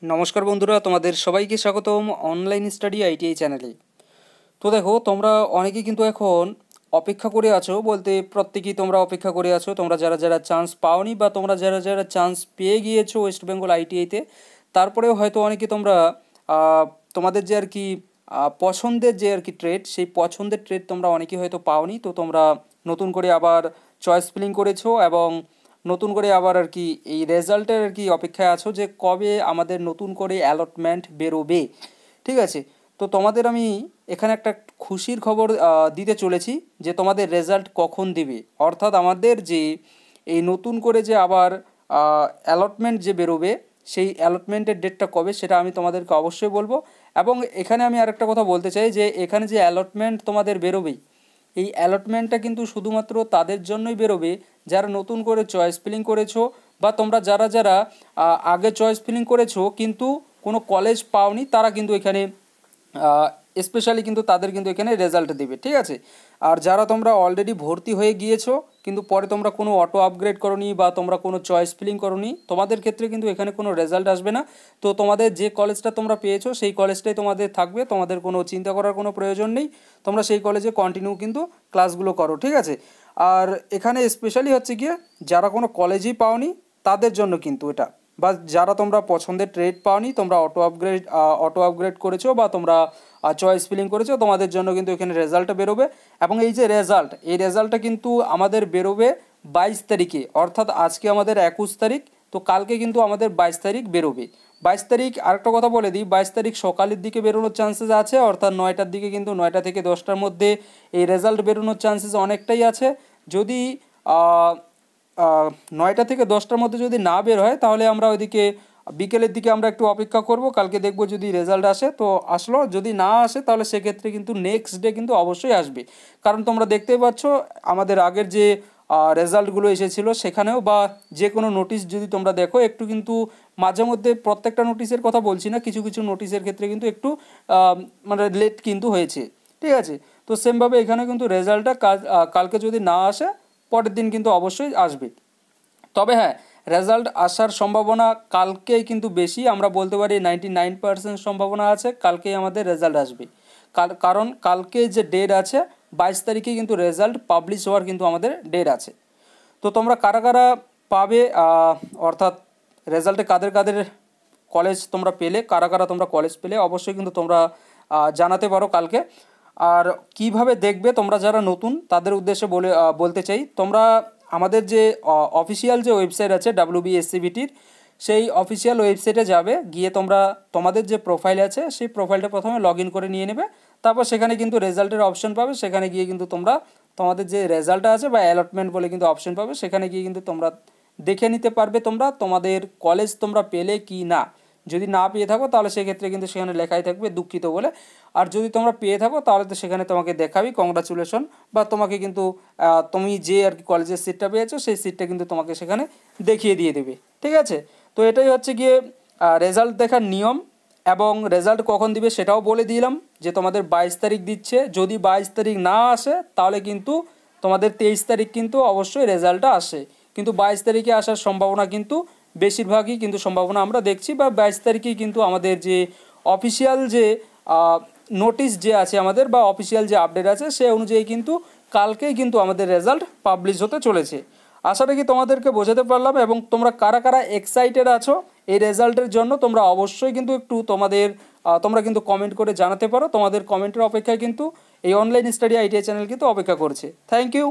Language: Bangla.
নমস্কার বন্ধুরা, তোমাদের সবাইকে স্বাগতম অনলাইন স্টাডি আইটিআই চ্যানেলে। তো দেখো, তোমরা অনেকেই কিন্তু এখন অপেক্ষা করে আছো, বলতে প্রত্যেকেই তোমরা অপেক্ষা করে আছো। তোমরা যারা যারা চান্স পাওনি বা তোমরা যারা যারা চান্স পেয়ে গিয়েছো ওয়েস্ট বেঙ্গল আইটিআইতে, তারপরেও হয়তো অনেকে তোমরা আহ, তোমাদের যে আর কি পছন্দের যে আর কি ট্রেড, সেই পছন্দের ট্রেড তোমরা অনেকেই হয়তো পাওনি। তো তোমরা নতুন করে আবার চয়েস ফিলিং করেছো এবং নতুন করে আবার আর কি এই রেজাল্টের আর কি অপেক্ষায় আছো যে কবে আমাদের নতুন করে অ্যালটমেন্ট বেরোবে। ঠিক আছে, তো তোমাদের আমি এখানে একটা খুশির খবর দিতে চলেছি যে তোমাদের রেজাল্ট কখন দিবে, অর্থাৎ আমাদের যে এই নতুন করে যে আবার অ্যালটমেন্ট যে বেরোবে সেই অ্যালটমেন্টের ডেটটা কবে সেটা আমি তোমাদেরকে অবশ্যই বলবো। এবং এখানে আমি আরেকটা কথা বলতে চাই যে এখানে যে অ্যালটমেন্ট তোমাদের বেরোবেই, এই অ্যালটমেন্টটা কিন্তু শুধুমাত্র তাদের জন্যই বেরোবে যারা নতুন করে চয়েস ফিলিং করেছো, বা তোমরা যারা যারা আগে চয়েস ফিলিং করেছো কিন্তু কোনো কলেজ পাওনি, তারা কিন্তু এখানে স্পেশালি কিন্তু তাদের কিন্তু এখানে রেজাল্ট দেবে। ঠিক আছে, আর যারা তোমরা অলরেডি ভর্তি হয়ে গিয়েছো কিন্তু পরে তোমরা কোনো অটো আপগ্রেড করোনি বা তোমরা কোনো চয়েস ফিলিং করোনি, তোমাদের ক্ষেত্রে কিন্তু এখানে কোনো রেজাল্ট আসবে না। তো তোমাদের যে কলেজটা তোমরা পেয়েছো সেই কলেজটাই তোমাদের থাকবে, তোমাদের কোনো চিন্তা করার কোনো প্রয়োজন নেই। তোমরা সেই কলেজে কন্টিনিউ কিন্তু ক্লাসগুলো করো। ঠিক আছে, আর এখানে স্পেশালি হচ্ছে গিয়ে যারা কোনো কলেজই পাওনি তাদের জন্য কিন্তু এটা, বা যারা তোমরা পছন্দের ট্রেড পাওনি, তোমরা অটো আপগ্রেড করেছো বা তোমরা চয়েস ফিলিং করেছো, তোমাদের জন্য কিন্তু এখানে রেজাল্টটা বেরোবে। এবং এই যে রেজাল্ট, এই রেজাল্টটা কিন্তু আমাদের বেরোবে 22 তারিখে, অর্থাৎ আজকে আমাদের 21 তারিখ, তো কালকে কিন্তু আমাদের 22 তারিখ বেরোবে। 22 তারিখ, আরেকটা কথা বলে দিই, 22 তারিখ সকালের দিকে বেরোনোর চান্সেস আছে, অর্থাৎ 9টার দিকে, কিন্তু 9টা থেকে 10টার মধ্যে এই রেজাল্ট বেরোনোর চান্সেস অনেকটাই আছে। যদি 9টা থেকে 10টার মধ্যে যদি না বের হয় তাহলে আমরা ওইদিকে বিকেলের দিকে আমরা একটু অপেক্ষা করব, কালকে দেখব যদি রেজাল্ট আসে তো আসলো, যদি না আসে তাহলে সেক্ষেত্রে কিন্তু নেক্সট ডে কিন্তু অবশ্যই আসবে। কারণ তোমরা দেখতেই পাচ্ছ আমাদের আগের যে রেজাল্টগুলো এসেছিলো সেখানেও, বা যে কোনো নোটিশ যদি তোমরা দেখো একটু কিন্তু মাঝে মধ্যে, প্রত্যেকটা নোটিশের কথা বলছি না, কিছু কিছু নোটিশের ক্ষেত্রে কিন্তু একটু মানে লেট কিন্তু হয়েছে। ঠিক আছে, তো সেমভাবে এখানে কিন্তু রেজাল্টটা কালকে যদি না আসে পরের দিন কিন্তু অবশ্যই আসবে। তবে হ্যাঁ, রেজাল্ট আসার সম্ভাবনা কালকেই কিন্তু বেশি, আমরা বলতে পারি 99% সম্ভাবনা আছে কালকেই আমাদের রেজাল্ট আসবে। কারণ কালকে যে ডেট আছে 22 তারিখে কিন্তু রেজাল্ট পাবলিশ হওয়ার কিন্তু আমাদের ডেট আছে। তো তোমরা কারা কারা পাবে, অর্থাৎ রেজাল্টে কাদের কাদের কলেজ তোমরা পেলে, কারা কারা তোমরা কলেজ পেলে অবশ্যই কিন্তু তোমরা জানাতে পারো কালকে। আর কিভাবে দেখবে তোমরা যারা নতুন তাদের উদ্দেশ্যে বলতে চাই, তোমরা আমাদের যে অফিসিয়াল যে ওয়েবসাইট আছে WBSCBTর, সেই অফিসিয়াল ওয়েবসাইটে যাবে, গিয়ে তোমরা তোমাদের যে প্রোফাইল আছে সেই প্রোফাইলটা প্রথমে লগ ইন করে নিয়ে নেবে। তারপর সেখানে কিন্তু রেজাল্টের অপশন পাবে, সেখানে গিয়ে কিন্তু তোমরা তোমাদের যে রেজাল্টটা আছে বা অ্যালটমেন্ট বলে কিন্তু অপশন পাবে, সেখানে গিয়ে কিন্তু তোমরা দেখে নিতে পারবে তোমরা তোমাদের কলেজ তোমরা পেলে কি না। যদি না পেয়ে থাকো তাহলে সেক্ষেত্রে কিন্তু সেখানে লেখাই থাকবে দুঃখিত বলে, আর যদি তোমরা পেয়ে থাকো তাহলে তো সেখানে তোমাকে দেখাবি কংগ্রাচুলেশন, বা তোমাকে কিন্তু তুমি যে আর কি কলেজের সিটটা পেয়েছো সেই সিটটা কিন্তু তোমাকে সেখানে দেখিয়ে দিয়ে দেবে। ঠিক আছে, তো এটাই হচ্ছে গিয়ে রেজাল্ট দেখার নিয়ম। এবং রেজাল্ট কখন দিবে সেটাও বলে দিলাম যে তোমাদের 22 তারিখ দিচ্ছে, যদি 22 তারিখ না আসে তাহলে কিন্তু তোমাদের 23 তারিখ কিন্তু অবশ্যই রেজাল্টটা আসে, কিন্তু 22 তারিখে আসার সম্ভাবনা কিন্তু বেশিরভাগই কিন্তু সম্ভাবনা আমরা দেখছি, বা 22 তারিখেই কিন্তু আমাদের যে অফিসিয়াল যে নোটিশ যে আছে আমাদের, বা অফিসিয়াল যে আপডেট আছে সে অনুযায়ী কিন্তু কালকেই কিন্তু আমাদের রেজাল্ট পাবলিশ হতে চলেছে। আশা রাখি তোমাদেরকে বোঝাতে পারলাম। এবং তোমরা কারা কারা এক্সাইটেড আছো এই রেজাল্টের জন্য তোমরা অবশ্যই কিন্তু একটু তোমরা কিন্তু কমেন্ট করে জানাতে পারো। তোমাদের কমেন্টের অপেক্ষায় কিন্তু এই অনলাইন স্টাডি আইটিআই চ্যানেল কিন্তু অপেক্ষা করছে। Thank you.